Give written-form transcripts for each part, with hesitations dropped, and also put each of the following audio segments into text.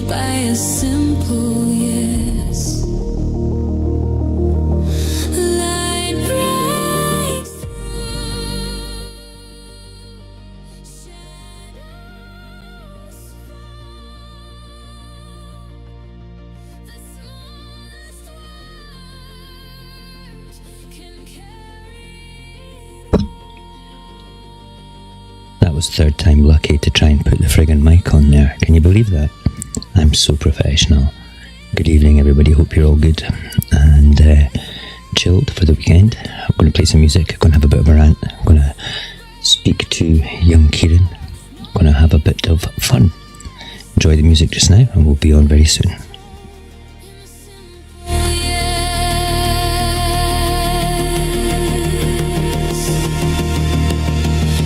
by a simple yes. Light breaks through, shadows fall. The smallest word can carry. That was third time lucky to try and put the friggin' mic on there. Can you believe that? I'm so professional. Good evening, everybody. Hope you're all good and chilled for the weekend. I'm going to play some music. I'm going to have a bit of a rant. I'm going to speak to young Kieran. I'm going to have a bit of fun. Enjoy the music just now and we'll be on very soon.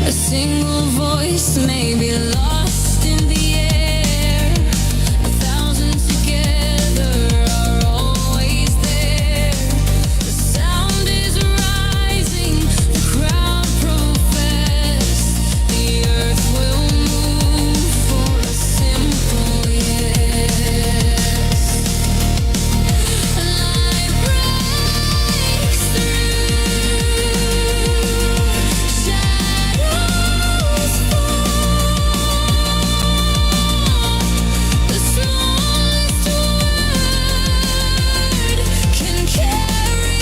A single voice may be lost in the air. A thousand together are always there. The sound is rising, the crowd profess. The earth will move for a simple yes. Light breaks through, shadows fall. The smallest word can carry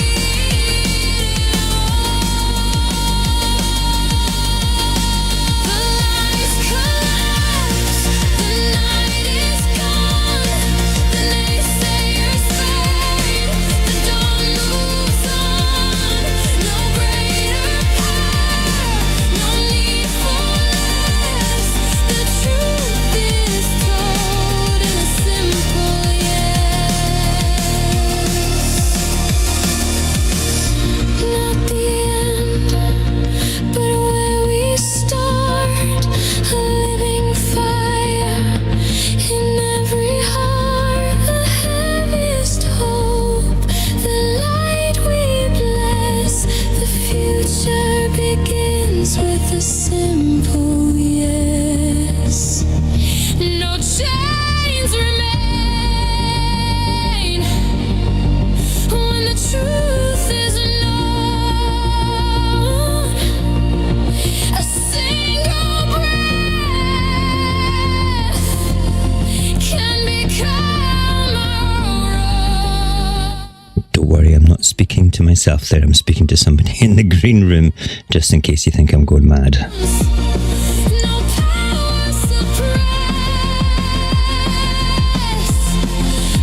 it all. The lights collapse, the night is gone. The naysayers fade, the dawn moves on. No greater power, no need for less. The truth is told in a simple yes. Not the end, but where we start. A living fire in every heart. The heaviest hope, the light we bless. The future begins with a simple yes. No chains remain when the truth is known. A single breath can become our own. Don't worry, I'm not speaking to myself there. I'm speaking to somebody in the green room, just in case you think I'm going mad. No power suppress.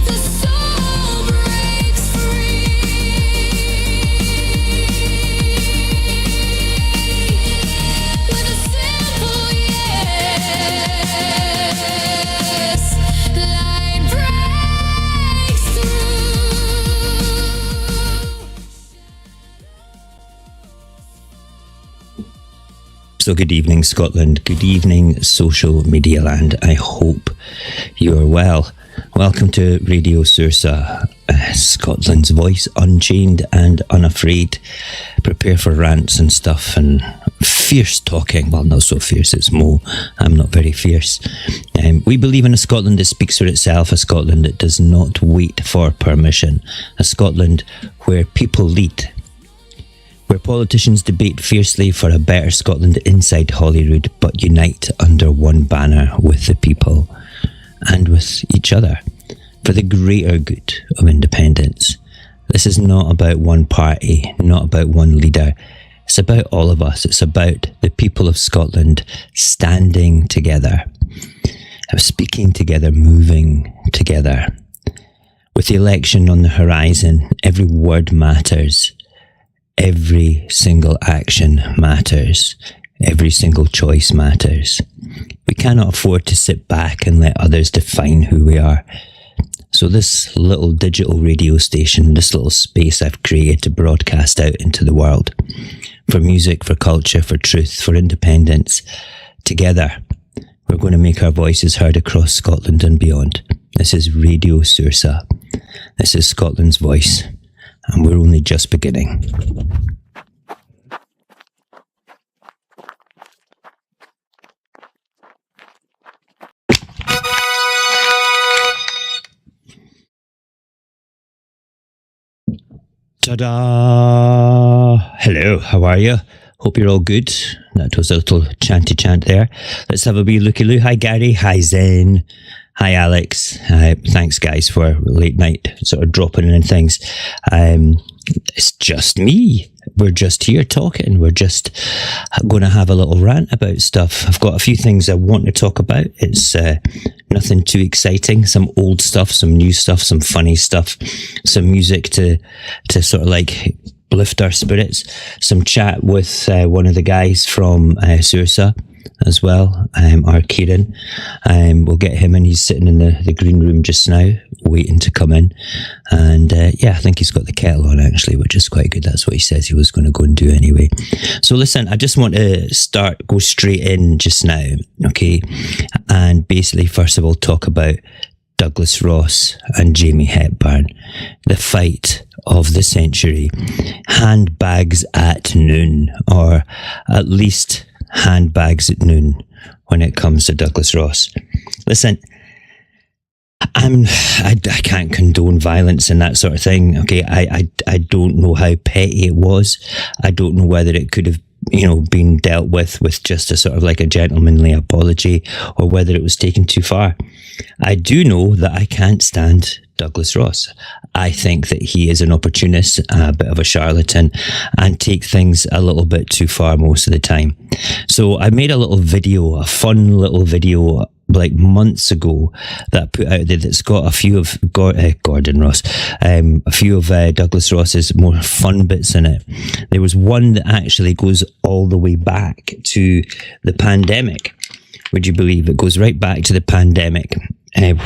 The soul breaks free with a simple yes. Light breaks through. So good evening, Scotland. Good evening, social media land. I hope you are well. Welcome to Radio Saorsa, Scotland's voice, unchained and unafraid. Prepare for rants and stuff and fierce talking. Well, not so fierce, it's Mo. I'm not very fierce. We believe in a Scotland that speaks for itself, a Scotland that does not wait for permission, a Scotland where people lead, where politicians debate fiercely for a better Scotland inside Holyrood, but unite under one banner with the people and with each other for the greater good of independence. This is not about one party, not about one leader. It's about all of us. It's about the people of Scotland standing together, speaking together, moving together. With the election on the horizon, every word matters. Every single action matters. Every single choice matters. We cannot afford to sit back and let others define who we are. So this little digital radio station, this little space I've created to broadcast out into the world, for music, for culture, for truth, for independence, together, we're going to make our voices heard across Scotland and beyond. This is Radio Saorsa. This is Scotland's voice. And we're only just beginning. Ta-da! Hello, how are you? Hope you're all good. That was a little chanty chant there. Let's have a wee looky-loo. Hi, Gary. Hi, Zen. Hi, Alex. Thanks, guys, for late night sort of dropping in things. It's just me. We're just here talking. We're just going to have a little rant about stuff. I've got a few things I want to talk about. It's nothing too exciting. Some old stuff, some new stuff, some funny stuff, some music to sort of like lift our spirits. Some chat with one of the guys from Saorsa as well, our Kieran. We'll get him in. He's sitting in the green room just now, waiting to come in. And I think he's got the kettle on actually, which is quite good. That's what he says he was going to go and do anyway. So listen, I just want to go straight in just now, okay? And basically, first of all, talk about Douglas Ross and Jamie Hepburn, the fight of the century. Handbags at noon, or at least handbags at noon when it comes to Douglas Ross. Listen, I can't condone violence and that sort of thing. Okay, I don't know how petty it was. I don't know whether it could have been dealt with just a sort of like a gentlemanly apology, or whether it was taken too far. I do know that I can't stand Douglas Ross. I think that he is an opportunist, a bit of a charlatan, and take things a little bit too far most of the time. So I made a fun little video like months ago that I put out there that's got a few of Gordon Ross, a few of Douglas Ross's more fun bits in it. There was one that actually goes all the way back to the pandemic. Would you believe it goes right back to the pandemic,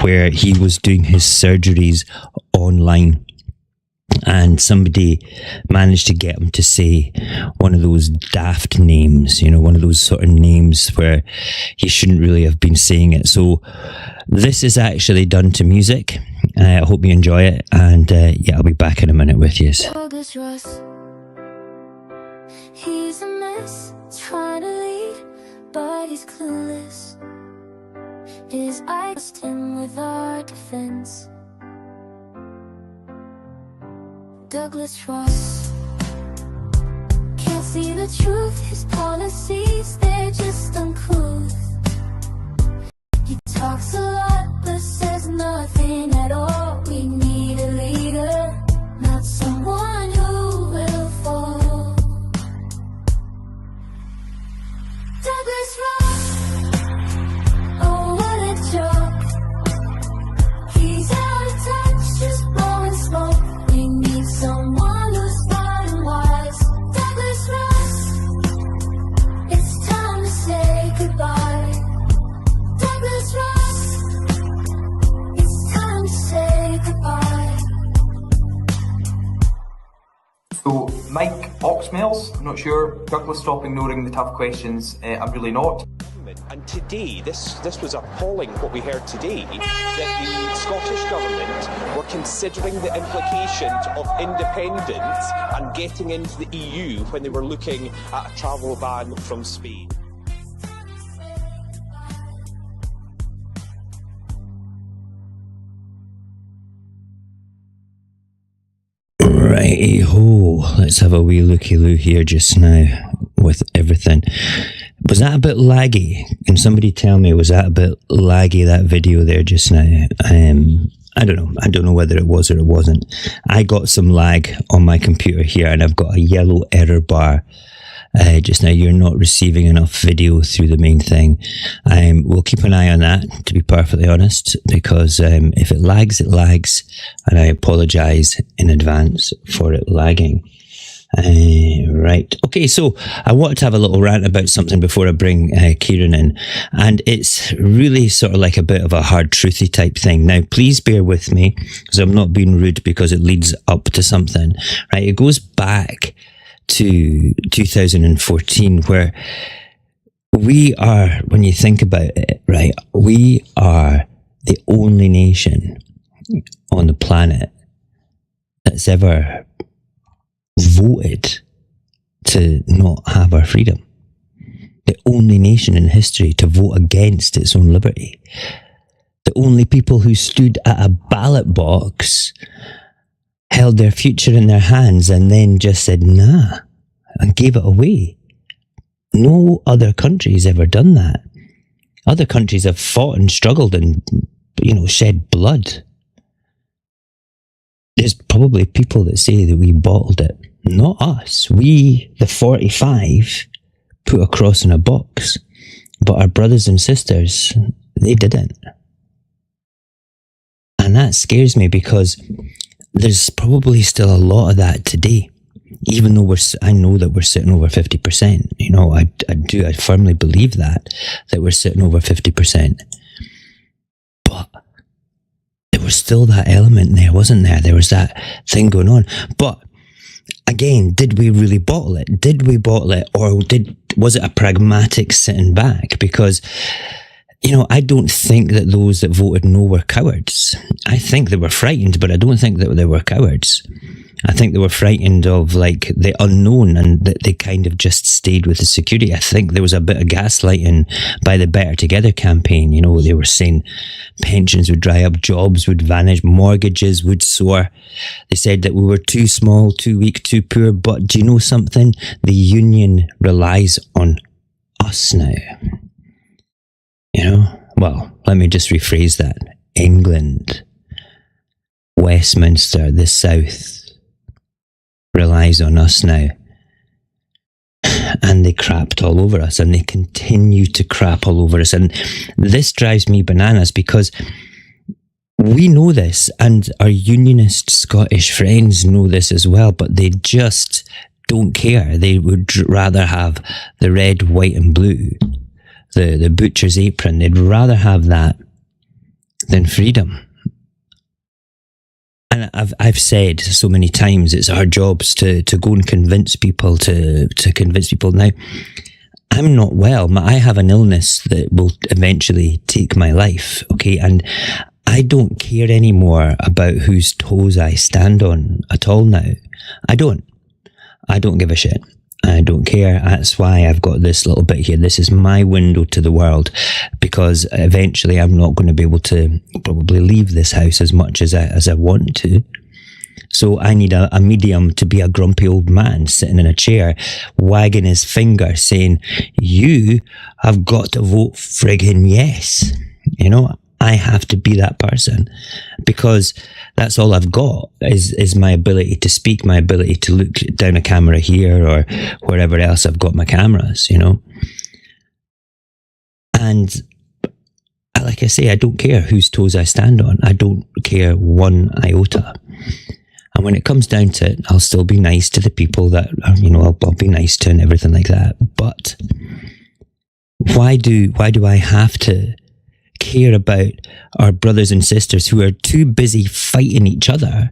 where he was doing his surgeries online, and somebody managed to get him to say one of those daft names, one of those sort of names where he shouldn't really have been saying it. So this is actually done to music. I hope you enjoy it, and I'll be back in a minute with you. Douglas Ross, he's a mess, trying to lead, but he's clueless. His eyes trust him with our defense. Douglas Ross can't see the truth. His policies, they're just uncouth. He talks a lot but says nothing at all. We need a leader, not someone who will fall. Douglas Ross, oh what a joke. He's out of touch, just blowing smoke. We need someone who's smart and wise. Douglas Ross, it's time to say goodbye. Douglas Ross, it's time to say goodbye. So, Mike Oxmells, I'm not sure. Douglas, stop ignoring the tough questions. I'm really not. And today, this was appalling what we heard today, that the Scottish Government were considering the implications of independence and getting into the EU when they were looking at a travel ban from Spain. Righty-ho, let's have a wee looky-loo here just now with everything. Was that a bit laggy? Can somebody tell me, was that a bit laggy, that video there just now? I don't know. I don't know whether it was or it wasn't. I got some lag on my computer here, and I've got a yellow error bar just now. You're not receiving enough video through the main thing. We'll keep an eye on that, to be perfectly honest, because if it lags, it lags, and I apologise in advance for it lagging. Right. Okay, so I wanted to have a little rant about something before I bring Kieran in, and it's really sort of like a bit of a hard truthy type thing. Now, please bear with me, because I'm not being rude, because it leads up to something, right? It goes back to 2014, where we are, when you think about it, right, we are the only nation on the planet that's ever voted to not have our freedom. The only nation in history to vote against its own liberty. The only people who stood at a ballot box held their future in their hands and then just said, nah, and gave it away. No other country's ever done that. Other countries have fought and struggled and, shed blood. There's probably people that say that we bottled it. Not us. We, the 45, put a cross in a box. But our brothers and sisters, they didn't. And that scares me because there's probably still a lot of that today. Even though I know that we're sitting over 50%. I firmly believe that we're sitting over 50%. But there was still that element there, wasn't there? There was that thing going on. But again, did we really bottle it? Did we bottle it? Or was it a pragmatic sitting back? Because, I don't think that those that voted no were cowards. I think they were frightened, but I don't think that they were cowards. I think they were frightened of the unknown, and that they kind of just stayed with the security. I think there was a bit of gaslighting by the Better Together campaign. They were saying pensions would dry up, jobs would vanish, mortgages would soar. They said that we were too small, too weak, too poor. But do you know something? The union relies on us now. Well, let me just rephrase that. England, Westminster, the South relies on us now. And they crapped all over us, and they continue to crap all over us. And this drives me bananas because we know this, and our unionist Scottish friends know this as well, but they just don't care. They would rather have the red, white and blue, the butcher's apron. They'd rather have that than freedom. And I've said so many times, it's our jobs to go and convince people, to convince people. Now, I'm not well. I have an illness that will eventually take my life, okay? And I don't care anymore about whose toes I stand on at all now. I don't give a shit. I don't care. That's why I've got this little bit here. This is my window to the world, because eventually I'm not going to be able to probably leave this house as much as I want to. So I need a medium to be a grumpy old man sitting in a chair, wagging his finger saying, you have got to vote friggin' yes. I have to be that person, because that's all I've got is my ability to speak, my ability to look down a camera here or wherever else I've got my cameras, And like I say, I don't care whose toes I stand on. I don't care one iota. And when it comes down to it, I'll still be nice to the people that, I'll be nice to and everything like that. But why do I have to care about our brothers and sisters who are too busy fighting each other?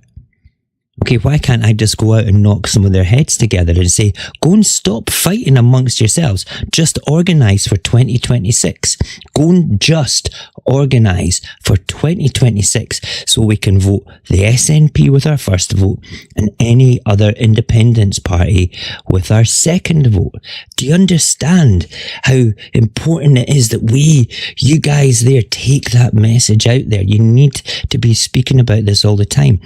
Okay, why can't I just go out and knock some of their heads together and say, go and stop fighting amongst yourselves. Just organise for 2026. Go and just organise for 2026 so we can vote the SNP with our first vote and any other independence party with our second vote. Do you understand how important it is that you guys there, take that message out there? You need to be speaking about this all the time.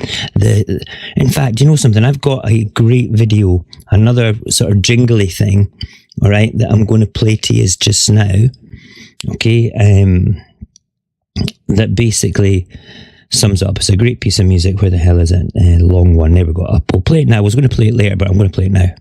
In fact, you know something? I've got a great video, another sort of jingly thing, all right, that I'm going to play to you just now, okay, that basically sums up. It's a great piece of music. Where the hell is it? Long one. There we go. We'll play it now. I was going to play it later, but I'm going to play it now.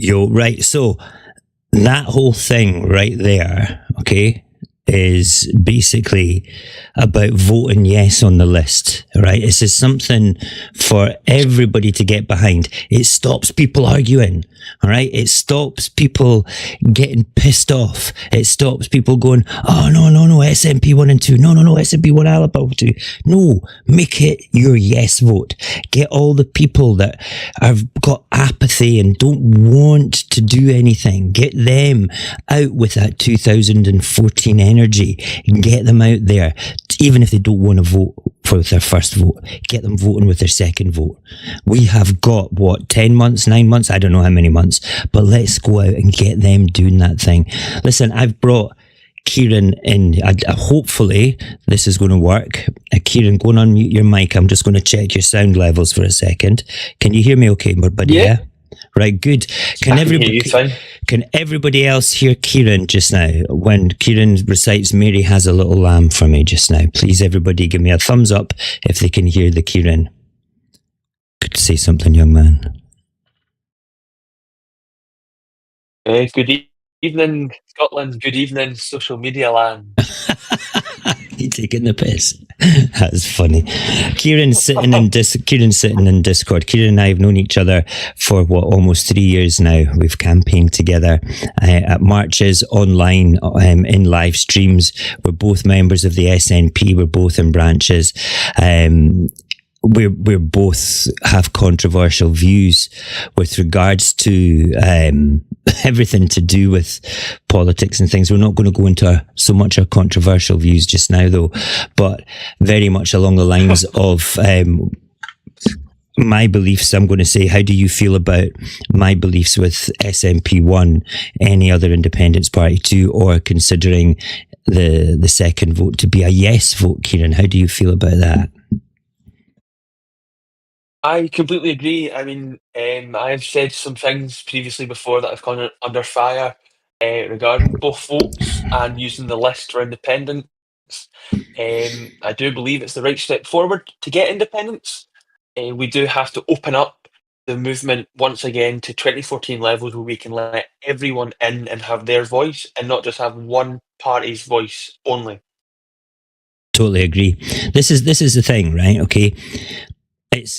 Yo, right. So that whole thing right there, okay, is basically about voting yes on the list, right? This is something for everybody to get behind. It stops people arguing, all right? It stops people getting pissed off. It stops people going, oh, no, SNP 1 and 2. No, SNP 1, ALBA 2. No, make it your yes vote. Get all the people that have got apathy and don't want to do anything. Get them out with that 2014 energy and get them out there. Even if they don't want to vote for their first vote, get them voting with their second vote. We have got, 10 months, 9 months? I don't know how many months, but let's go out and get them doing that thing. Listen, I've brought Kieran in. Hopefully this is going to work. Kieran, go and unmute your mic. I'm just going to check your sound levels for a second. Can you hear me okay, buddy? Yeah? Right, good. Can everybody else hear Kieran just now? When Kieran recites Mary Has a Little Lamb for me just now, please everybody give me a thumbs up if they can hear the Kieran. Could say something, young man. Good evening, Scotland. Good evening, social media land. You taking the piss? That's funny. Kieran's sitting in Discord. Kieran and I have known each other for almost 3 years now. We've campaigned together at marches, online, in live streams. We're both members of the SNP. We're both in branches. We're both have controversial views with regards to everything to do with politics and things. We're not going to go into so much our controversial views just now, though, but very much along the lines of my beliefs. I'm going to say, how do you feel about my beliefs with SNP 1, any other independence party 2, or considering the second vote to be a yes vote? Kieran, how do you feel about that? I completely agree. I mean, I've said some things previously before that have gone under fire regarding both votes and using the list for independence. I do believe it's the right step forward to get independence. We do have to open up the movement once again to 2014 levels where we can let everyone in and have their voice and not just have one party's voice only. Totally agree. This is the thing, right? Okay.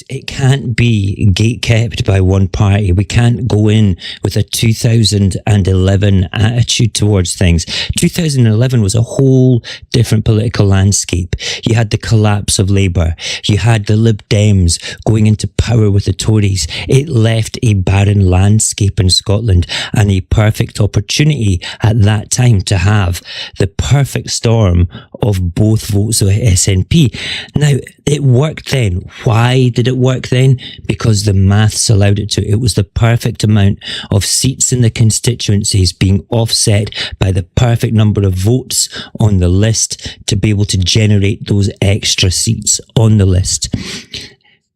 It can't be gatekept by one party. We can't go in with a 2011 attitude towards things. 2011 was a whole different political landscape. You had the collapse of Labour. You had the Lib Dems going into power with the Tories. It left a barren landscape in Scotland and a perfect opportunity at that time to have the perfect storm of both votes of SNP. Now, it worked then. Why did it work then? Because the maths allowed it to. It was the perfect amount of seats in the constituencies being offset by the perfect number of votes on the list to be able to generate those extra seats on the list.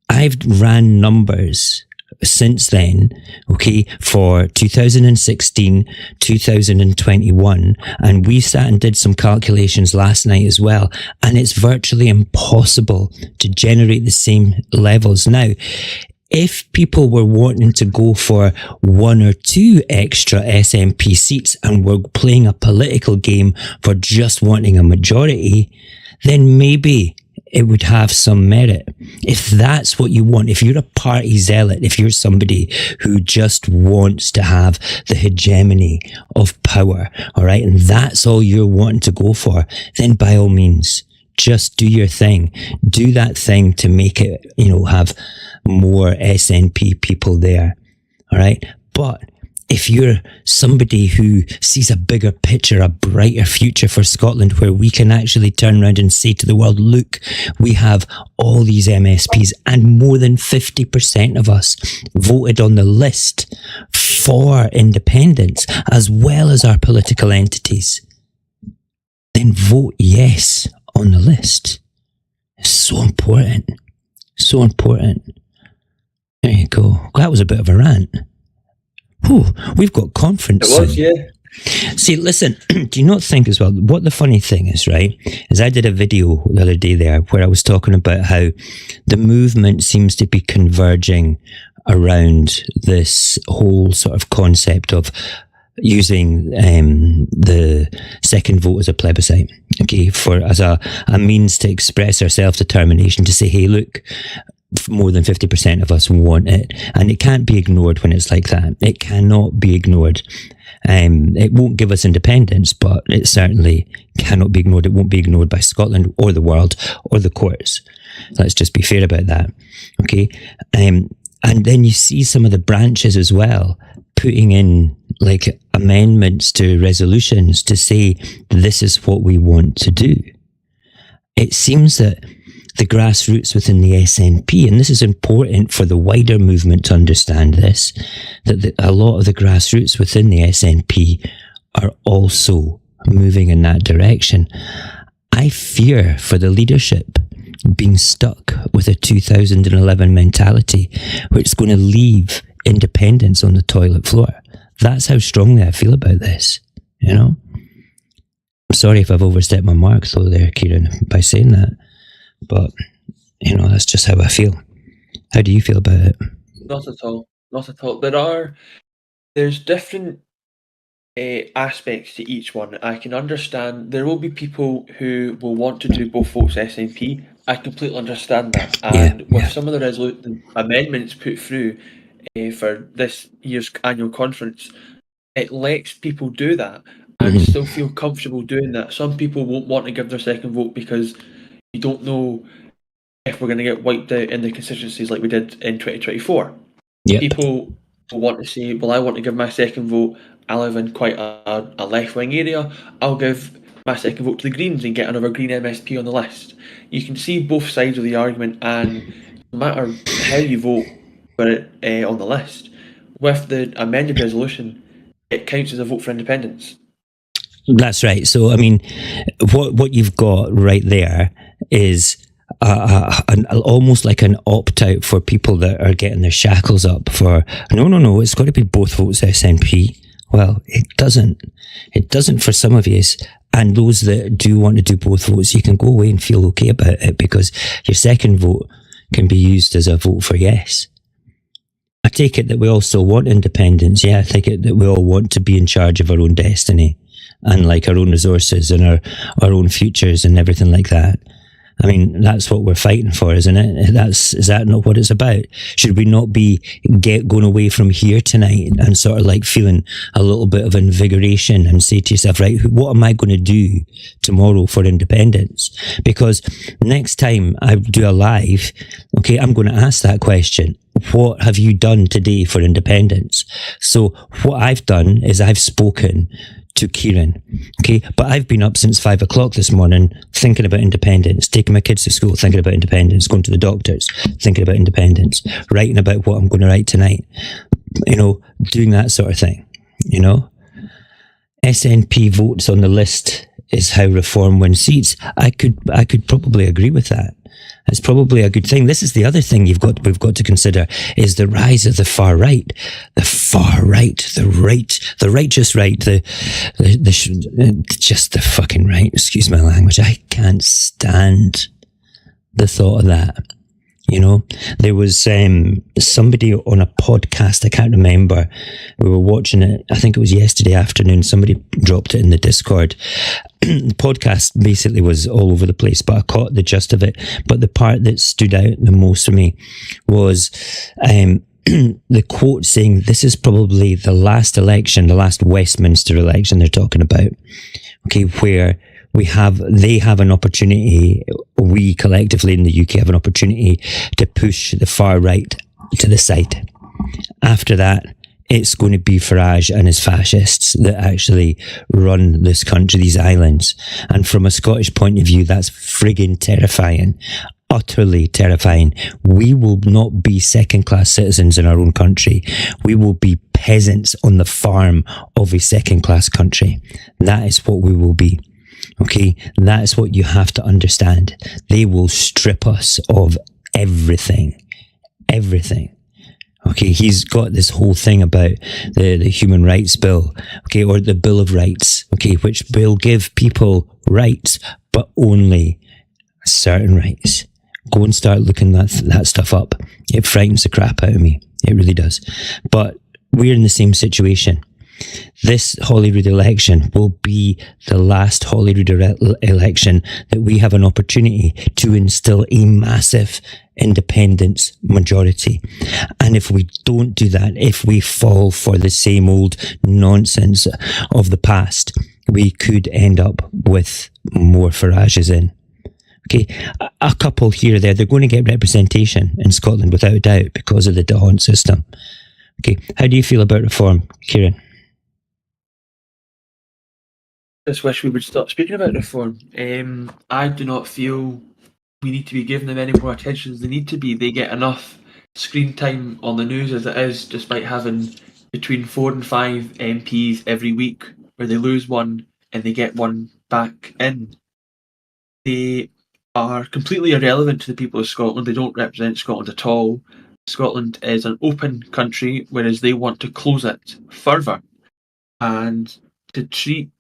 I've ran numbers since then, okay, for 2016, 2021, and we sat and did some calculations last night as well, and it's virtually impossible to generate the same levels. Now, if people were wanting to go for 1 or 2 extra SNP seats and were playing a political game for just wanting a majority, then maybe it would have some merit. If that's what you want, if you're a party zealot, if you're somebody who just wants to have the hegemony of power, all right, and that's all you're wanting to go for, then by all means, just do your thing. Do that thing to make it, have more SNP people there, all right? But if you're somebody who sees a bigger picture, a brighter future for Scotland, where we can actually turn around and say to the world, look, we have all these MSPs and more than 50% of us voted on the list for independence, as well as our political entities, then vote yes on the list. It's so important. So important. There you go. That was a bit of a rant. Whew, we've got conference. It was, yeah. See, listen, do you not think as well, what the funny thing is, right, is I did a video the other day there where I was talking about how the movement seems to be converging around this whole sort of concept of using the second vote as a plebiscite, okay, as a means to express our self-determination, to say, hey, look, more than 50% of us want it, and it can't be ignored when it's like that. It cannot be ignored. It won't give us independence, but it certainly cannot be ignored. It won't be ignored by Scotland or the world or the courts. Let's just be fair about that, okay? And then you see some of the branches as well putting in like amendments to resolutions to say this is what we want to do. It seems that the grassroots within the SNP, and this is important for the wider movement to understand this, that a lot of the grassroots within the SNP are also moving in that direction. I fear for the leadership being stuck with a 2011 mentality, which is going to leave independence on the toilet floor. That's how strongly I feel about this, you know? I'm sorry if I've overstepped my mark though there, Kieran, by saying that. But, you know, that's just how I feel. How do you feel about it? Not at all. Not at all. There's different aspects to each one. I can understand there will be people who will want to do both votes SNP. I completely understand that. And with some of the amendments put through for this year's annual conference, it lets people do that and still feel comfortable doing that. Some people won't want to give their second vote because you don't know if we're going to get wiped out in the constituencies like we did in 2024. Yep. People will want to say, well, I want to give my second vote. I live in quite a left-wing area. I'll give my second vote to the Greens and get another Green MSP on the list. You can see both sides of the argument, and no matter how you vote for it on the list, with the amended resolution, it counts as a vote for independence. That's right. So, I mean, what you've got right there is almost like an opt-out for people that are getting their shackles up for, no, it's got to be both votes SNP. Well, it doesn't. It doesn't for some of you. And those that do want to do both votes, you can go away and feel okay about it because your second vote can be used as a vote for yes. I take it that we all still want independence. Yeah, I take it that we all want to be in charge of our own destiny and like our own resources and our own futures and everything like that. I mean, that's what we're fighting for, isn't it? Is that not what it's about? Should we not be going away from here tonight and sort of like feeling a little bit of invigoration and say to yourself, right, what am I going to do tomorrow for independence? Because next time I do a live, okay, I'm going to ask that question. What have you done today for independence? So what I've done is I've spoken to Kieran, okay, but I've been up since 5 o'clock this morning thinking about independence, taking my kids to school, thinking about independence, going to the doctors, thinking about independence, writing about what I'm going to write tonight, you know, doing that sort of thing, you know. SNP votes on the list is how reform wins seats. I could probably agree with that. It's probably a good thing. This is the other thing we've got to consider is the rise of the far right. The far right, the righteous right, just the fucking right. Excuse my language. I can't stand the thought of that. You know, there was somebody on a podcast, I can't remember, we were watching it, I think it was yesterday afternoon, somebody dropped it in the Discord. The podcast basically was all over the place, but I caught the gist of it. But the part that stood out the most for me was the quote saying, this is probably the last election, the last Westminster election they're talking about, okay, where they have an opportunity, we collectively in the UK have an opportunity to push the far right to the side. After that, it's going to be Farage and his fascists that actually run this country, these islands. And from a Scottish point of view, that's friggin' terrifying. Utterly terrifying. We will not be second-class citizens in our own country. We will be peasants on the farm of a second-class country. That is what we will be. Okay, that is what you have to understand. They will strip us of everything. Everything. Okay, he's got this whole thing about the Human Rights Bill, okay, or the Bill of Rights, okay, which will give people rights, but only certain rights. Go and start looking that stuff up. It frightens the crap out of me. It really does. But we're in the same situation. This Holyrood election will be the last Holyrood election that we have an opportunity to instill a massive independence majority. And if we don't do that, if we fall for the same old nonsense of the past, we could end up with more Farages in. Okay, a couple here or there, they're going to get representation in Scotland without a doubt because of the D'Hondt system. Okay, how do you feel about reform, Kieran? I just wish we would stop speaking about reform. I do not feel we need to be giving them any more attention as they need to be. They get enough screen time on the news as it is, despite having between 4 and 5 MPs every week, where they lose one and they get one back in. They are completely irrelevant to the people of Scotland. They don't represent Scotland at all. Scotland is an open country, whereas they want to close it further. And to treat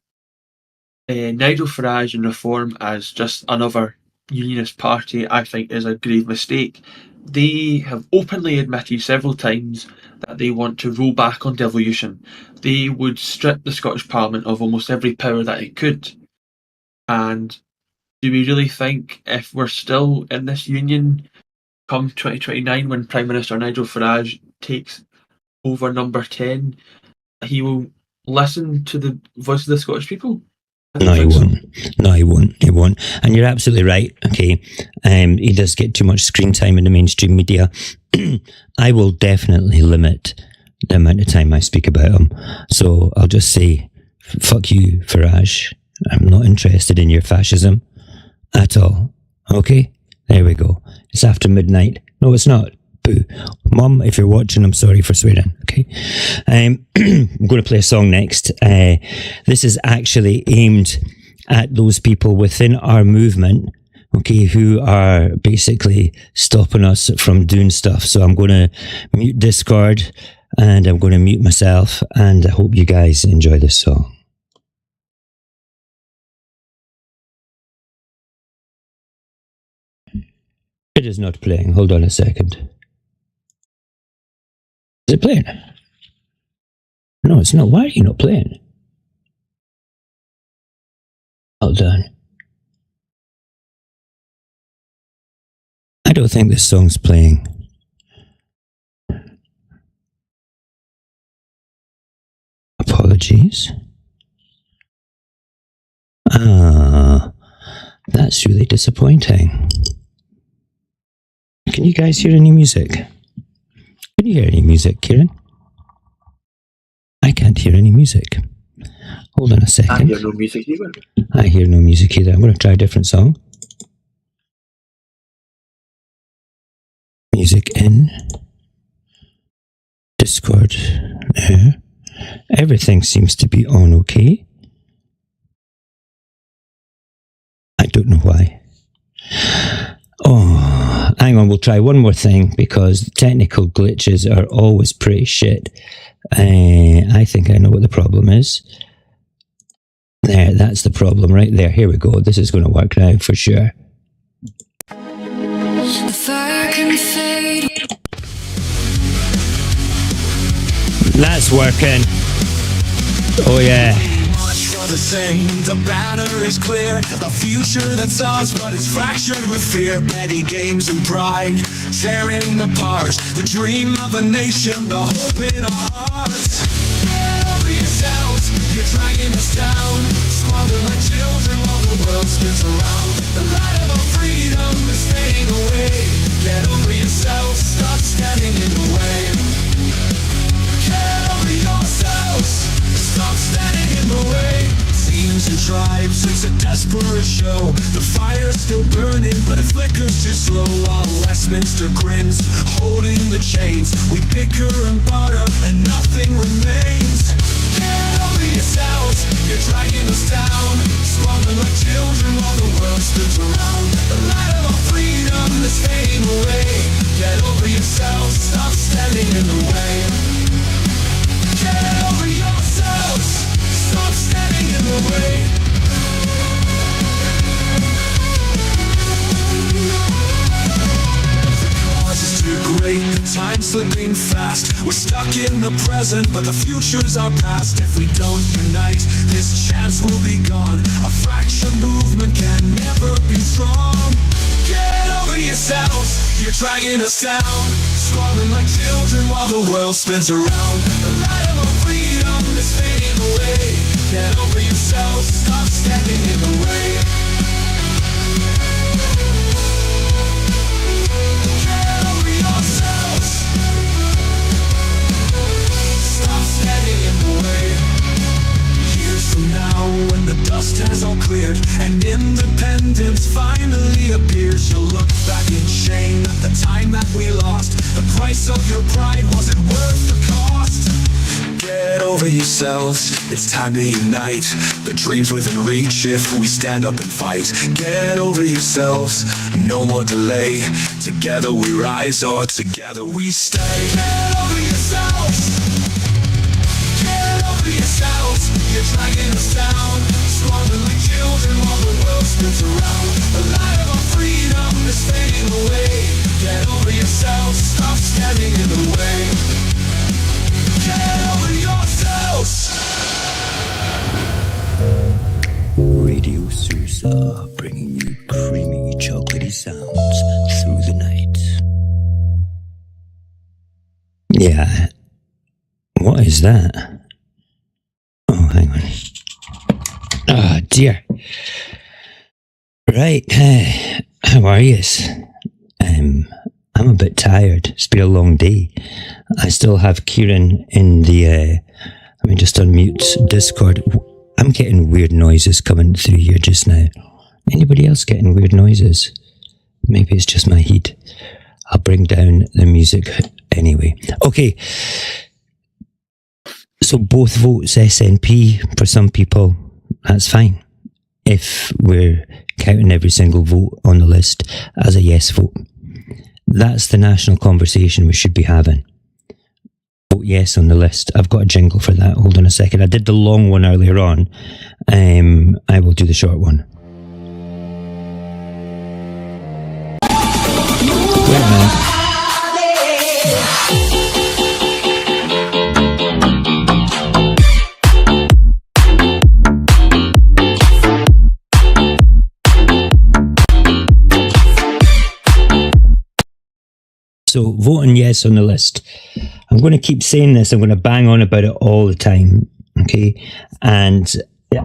Nigel Farage and Reform as just another unionist party, I think, is a grave mistake. They have openly admitted several times that they want to roll back on devolution. They would strip the Scottish Parliament of almost every power that it could. And do we really think if we're still in this union come 2029, when Prime Minister Nigel Farage takes over number 10, he will listen to the voice of the Scottish people? No, he won't. No, he won't. He won't. And you're absolutely right. Okay, he does get too much screen time in the mainstream media. I will definitely limit the amount of time I speak about him. So I'll just say, fuck you, Farage. I'm not interested in your fascism at all. Okay, there we go. It's after midnight. No, it's not. Boo. Mum, if you're watching, I'm sorry for swearing. Okay. I'm going to play a song next. This is actually aimed at those people within our movement, okay, who are basically stopping us from doing stuff. So I'm going to mute Discord and I'm going to mute myself, and I hope you guys enjoy this song. It is not playing. Hold on a second. Is it playing? No, it's not. Why are you not playing? Hold on. I don't think this song's playing. Apologies. That's really disappointing. Can you guys hear any music? Can you hear any music, Kieran? I can't hear any music. Hold on a second. I hear no music either. I hear no music either. I'm going to try a different song. Music in. Discord. Everything seems to be on okay. I don't know why. Oh, hang on, we'll try one more thing, because technical glitches are always pretty shit. I think I know what the problem is. There, that's the problem right there. Here we go. This is going to work now for sure. That's working. Oh yeah. The same, the banner is clear. The future that's ours, but it's fractured with fear. Petty games and pride, tearing apart the dream of a nation, the hope in our hearts. Get over yourselves, you're dragging us down. Squander like children while the world spins around. The light of our freedom is fading away. Get over yourselves, stop standing in the way. Get over yourselves, stop standing in the way. Teams and tribes, it's a desperate show. The fire's still burning, but it flickers too slow. While Westminster grins, holding the chains. We bicker and butter, and nothing remains. Get over yourselves, you're dragging us down. Squander like children while the world spins around. The light of our freedom is fading away. Get over yourselves, stop standing in the way. Get over yourselves. Stop standing in the way. Too great, the time's slipping fast. We're stuck in the present, but the future's our past. If we don't unite, this chance will be gone. A fractured movement can never be strong. Get over yourselves, you're dragging us down. Squabbling like children while the world spins around. The light of our freedom is fading away. Get over yourselves, stop standing in the way. Stop standing in the way. Years from now, when the dust has all cleared and independence finally appears, you'll look back in shame at the time that we lost. The price of your pride, was it worth the cost? Get over yourselves, it's time to unite. The dream's within reach if we stand up and fight. Get over yourselves, no more delay. Together we rise or together we stay. Get over yourselves. Get over yourselves. You're dragging us down. Squabbling like children while the world spins around. The light of our freedom is fading away. Get over yourselves. Stop standing in the way. Get over yourselves. Radio Saorsa, bringing you creamy, chocolatey sounds through the night. Yeah. What is that? Oh, hang on. Oh, dear. Right. How are you? I'm a bit tired. It's been a long day. I still have Kieran in the, let me just unmute Discord. I'm getting weird noises coming through here just now. Anybody else getting weird noises? Maybe it's just my heat. I'll bring down the music anyway. Okay. So both votes SNP for some people, that's fine. If we're counting every single vote on the list as a yes vote. That's the national conversation we should be having. Vote yes on the list. I've got a jingle for that. Hold on a second. I did the long one earlier on. I will do the short one. Wait a minute. So voting yes on the list. I'm going to keep saying this. I'm going to bang on about it all the time. Okay. And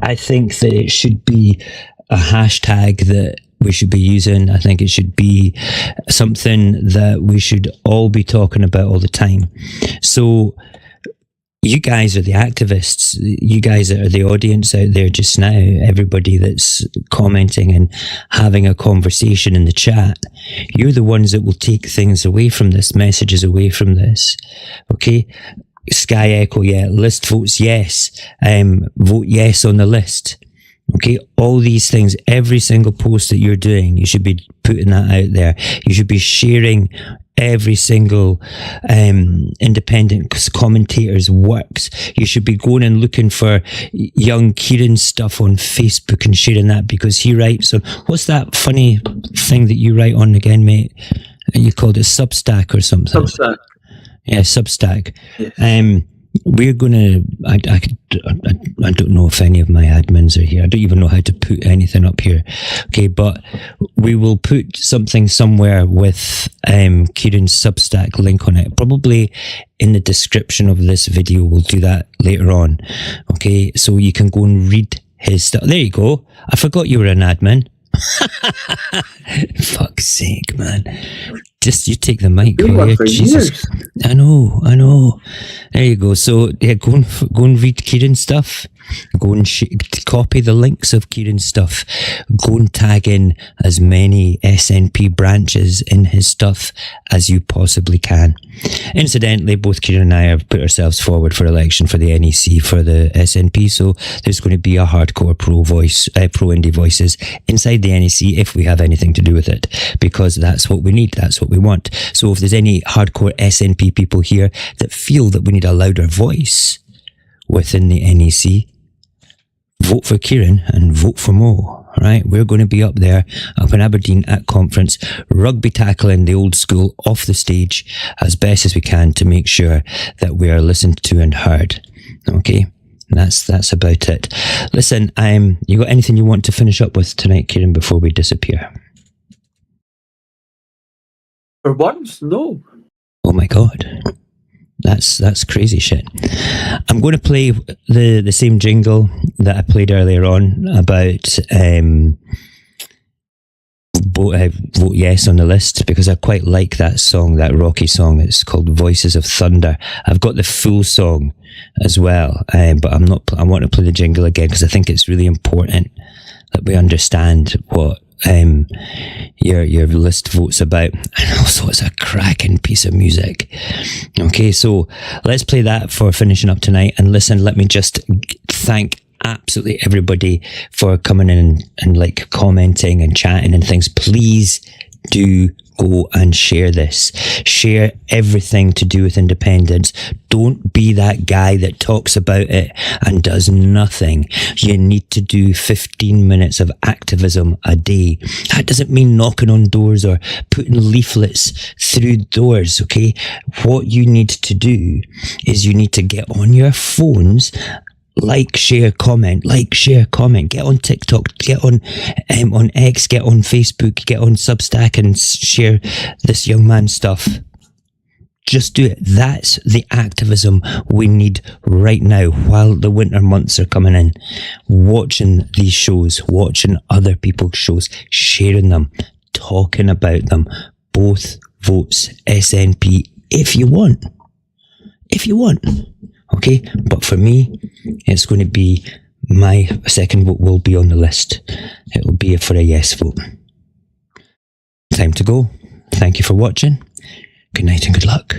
I think that it should be a hashtag that we should be using. I think it should be something that we should all be talking about all the time. So you guys are the activists. You guys are the audience out there just now. Everybody that's commenting and having a conversation in the chat. You're the ones that will take things away from this, messages away from this. Okay? Sky Echo, yeah. List votes yes. Vote yes on the list. Okay? All these things, every single post that you're doing, you should be putting that out there. You should be sharing every single independent commentator's works. You should be going and looking for young Kieran's stuff on Facebook and sharing that, because he writes on, what's that funny thing that you write on again, mate? You called it Substack or something. Substack. Yeah, Substack. Yes. We're gonna. I don't know if any of my admins are here. I don't even know how to put anything up here. Okay, but we will put something somewhere with Kieran's Substack link on it. Probably in the description of this video. We'll do that later on. Okay, so you can go and read his stuff. There you go. I forgot you were an admin. Fuck's sake, man. Just you take the mic. Jesus. I know. There you go. So yeah, go and read Kieran's stuff. Go and copy the links of Kieran's stuff. Go and tag in as many SNP branches in his stuff as you possibly can. Incidentally, both Kieran and I have put ourselves forward for election for the NEC for the SNP, so there's going to be a hardcore pro-indie voices inside the NEC if we have anything to do with it, because that's what we need, that's what we want. So if there's any hardcore SNP people here that feel that we need a louder voice within the NEC, vote for Kieran and vote for Mo. Right, we're going to be up there, up in Aberdeen at conference, rugby tackling the old school off the stage as best as we can to make sure that we are listened to and heard. Okay, that's about it. Listen, you got anything you want to finish up with tonight, Kieran, before we disappear? For once, no. Oh my God. That's crazy shit. I'm going to play the same jingle that I played earlier on about vote yes on the list, because I quite like that song, that Rocky song. It's called Voices of Thunder. I've got the full song as well, but I want to play the jingle again because I think it's really important that we understand what your list votes about, and also it's a cracking piece of music. Okay, so let's play that for finishing up tonight. And listen, let me just thank absolutely everybody for coming in and like commenting and chatting and things. Please do go and share this. Share everything to do with independence. Don't be that guy that talks about it and does nothing. You need to do 15 minutes of activism a day. That doesn't mean knocking on doors or putting leaflets through doors, okay? What you need to do is you need to get on your phones, like, share, comment, get on TikTok, get on X, get on Facebook, get on Substack and share this young man's stuff. Just do it. That's the activism we need right now while the winter months are coming in. Watching these shows, watching other people's shows, sharing them, talking about them. Both votes SNP if you want. Okay, but for me, it's going to be my second vote will be on the list. It will be for a yes vote. Time to go. Thank you for watching. Good night and good luck.